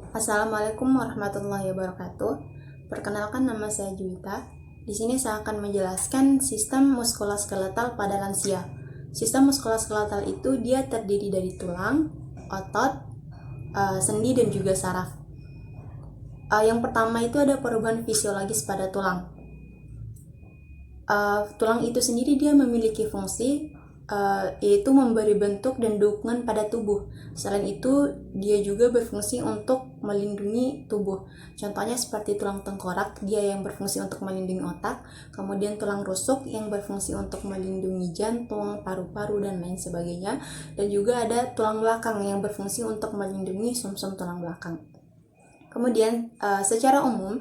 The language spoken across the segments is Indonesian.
Assalamualaikum warahmatullahi wabarakatuh. Perkenalkan, nama saya Juwita. Di sini saya akan menjelaskan sistem muskuloskeletal pada lansia. Sistem muskuloskeletal itu dia terdiri dari tulang, otot, sendi dan juga saraf. Yang pertama itu ada perubahan fisiologis pada tulang. Tulang itu sendiri dia memiliki fungsi yaitu memberi bentuk dan dukungan pada tubuh. Selain itu, dia juga berfungsi untuk melindungi tubuh. Contohnya seperti tulang tengkorak, dia yang berfungsi untuk melindungi otak. Kemudian tulang rusuk yang berfungsi untuk melindungi jantung, paru-paru, dan lain sebagainya. Dan juga ada tulang belakang yang berfungsi untuk melindungi sumsum tulang belakang. Kemudian secara umum,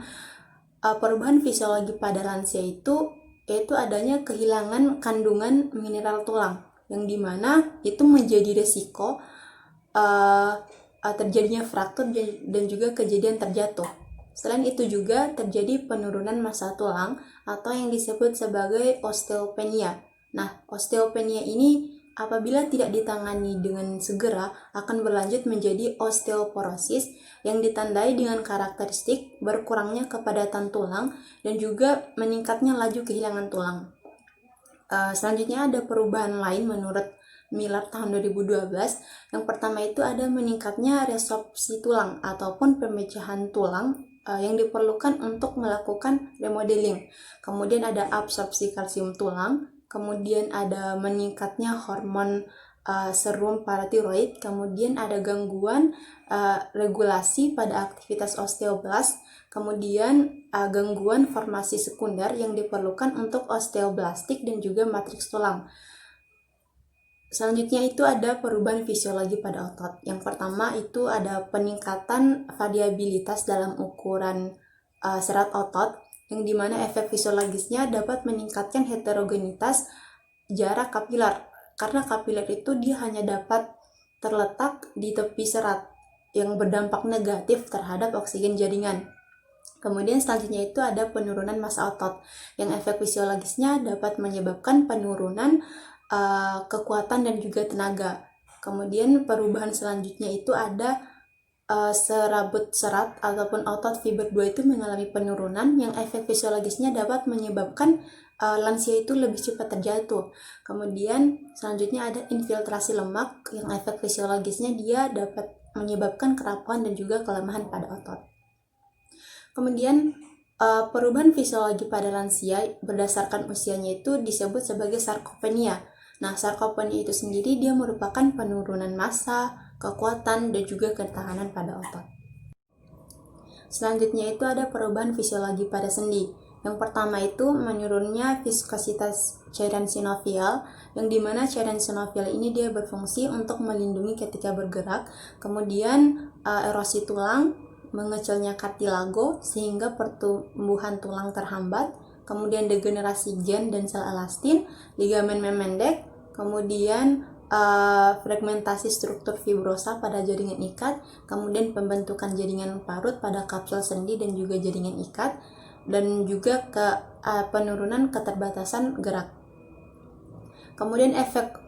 perubahan fisiologi pada lansia itu yaitu adanya kehilangan kandungan mineral tulang, yang dimana itu menjadi resiko terjadinya fraktur dan juga kejadian terjatuh. Selain itu juga terjadi penurunan massa tulang atau yang disebut sebagai osteopenia. Nah, osteopenia ini apabila tidak ditangani dengan segera akan berlanjut menjadi osteoporosis yang ditandai dengan karakteristik berkurangnya kepadatan tulang dan juga meningkatnya laju kehilangan tulang. Selanjutnya ada perubahan lain menurut Miller tahun 2012. Yang pertama itu ada meningkatnya resorpsi tulang ataupun pemecahan tulang yang diperlukan untuk melakukan remodeling. Kemudian ada absorpsi kalsium tulang, kemudian ada meningkatnya hormon serum paratiroid, kemudian ada gangguan regulasi pada aktivitas osteoblast, kemudian gangguan formasi sekunder yang diperlukan untuk osteoblastik dan juga matriks tulang. Selanjutnya itu ada perubahan fisiologi pada otot. Yang pertama itu ada peningkatan variabilitas dalam ukuran serat otot, yang dimana efek fisiologisnya dapat meningkatkan heterogenitas jarak kapiler. Karena kapiler itu dia hanya dapat terletak di tepi serat yang berdampak negatif terhadap oksigen jaringan. Kemudian selanjutnya itu ada penurunan massa otot, yang efek fisiologisnya dapat menyebabkan penurunan kekuatan dan juga tenaga. Kemudian perubahan selanjutnya itu ada serabut serat ataupun otot fiber 2 itu mengalami penurunan, yang efek fisiologisnya dapat menyebabkan lansia itu lebih cepat terjatuh. Kemudian selanjutnya ada infiltrasi lemak, yang efek fisiologisnya dia dapat menyebabkan kerapuhan dan juga kelemahan pada otot. Kemudian perubahan fisiologi pada lansia berdasarkan usianya itu disebut sebagai sarkopenia. Nah, sarkopenia itu sendiri dia merupakan penurunan massa, kekuatan, dan juga ketahanan pada otot. Selanjutnya itu ada perubahan fisiologi pada sendi. Yang pertama itu menurunnya viskositas cairan sinovial, yang dimana cairan sinovial ini dia berfungsi untuk melindungi ketika bergerak. Kemudian erosi tulang, mengecilnya kartilago sehingga pertumbuhan tulang terhambat. Kemudian degenerasi gen dan sel elastin, ligamen memendek, kemudian fragmentasi struktur fibrosa pada jaringan ikat, kemudian pembentukan jaringan parut pada kapsul sendi dan juga jaringan ikat, dan juga penurunan keterbatasan gerak. Kemudian efek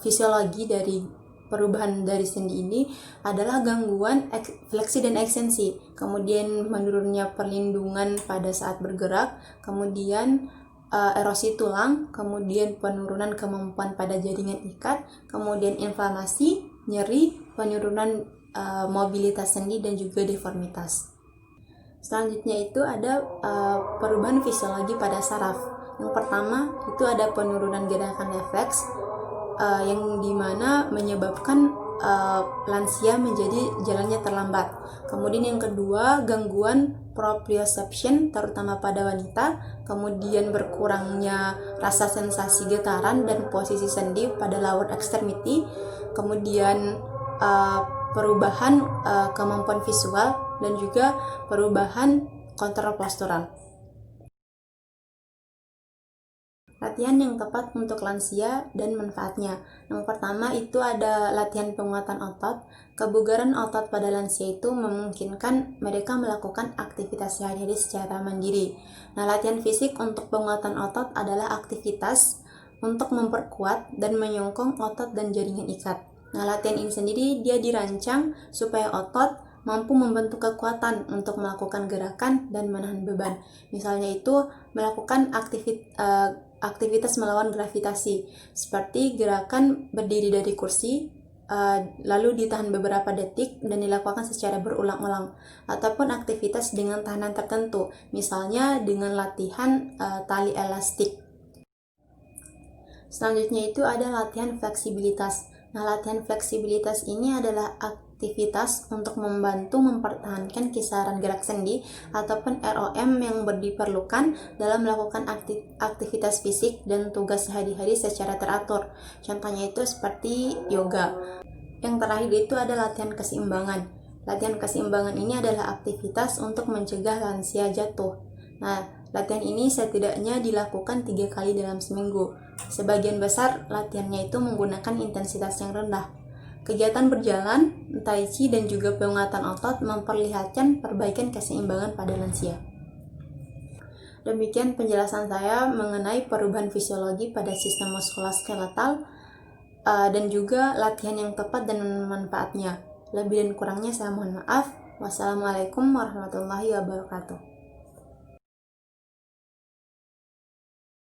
fisiologi dari perubahan dari sendi ini adalah gangguan fleksi dan ekstensi, kemudian menurunnya perlindungan pada saat bergerak, kemudian erosi tulang, kemudian penurunan kemampuan pada jaringan ikat, kemudian inflamasi, nyeri, penurunan mobilitas sendi dan juga deformitas. Selanjutnya itu ada perubahan fisiologi pada saraf. Yang pertama itu ada penurunan gerakan refleks, yang dimana menyebabkan lansia menjadi jalannya terlambat. Kemudian yang kedua, gangguan proprioception terutama pada wanita, kemudian berkurangnya rasa sensasi getaran dan posisi sendi pada lower extremity, kemudian perubahan kemampuan visual dan juga perubahan kontrol postural. Latihan yang tepat untuk lansia dan manfaatnya. Yang pertama itu ada latihan penguatan otot. Kebugaran otot pada lansia itu memungkinkan mereka melakukan aktivitas sehari-hari secara mandiri. Nah, latihan fisik untuk penguatan otot adalah aktivitas untuk memperkuat dan menyongkong otot dan jaringan ikat. Nah, latihan ini sendiri dia dirancang supaya otot mampu membentuk kekuatan untuk melakukan gerakan dan menahan beban. Misalnya itu melakukan aktivitas melawan gravitasi, seperti gerakan berdiri dari kursi, lalu ditahan beberapa detik dan dilakukan secara berulang-ulang, ataupun aktivitas dengan tahanan tertentu, misalnya dengan latihan tali elastik. Selanjutnya itu ada latihan fleksibilitas. Nah, latihan fleksibilitas ini adalah aktivitas untuk membantu mempertahankan kisaran gerak sendi ataupun ROM yang diperlukan dalam melakukan aktivitas fisik dan tugas sehari-hari secara teratur. Contohnya itu seperti yoga. Yang terakhir itu ada latihan keseimbangan. Latihan keseimbangan ini adalah aktivitas untuk mencegah lansia jatuh. Nah, latihan ini setidaknya dilakukan 3 kali dalam seminggu. Sebagian besar latihannya itu menggunakan intensitas yang rendah. Kegiatan berjalan, tai chi, dan juga penguatan otot memperlihatkan perbaikan keseimbangan pada lansia. Demikian penjelasan saya mengenai perubahan fisiologi pada sistem muskuloskeletal dan juga latihan yang tepat dan manfaatnya. Lebih dan kurangnya saya mohon maaf. Wassalamualaikum warahmatullahi wabarakatuh.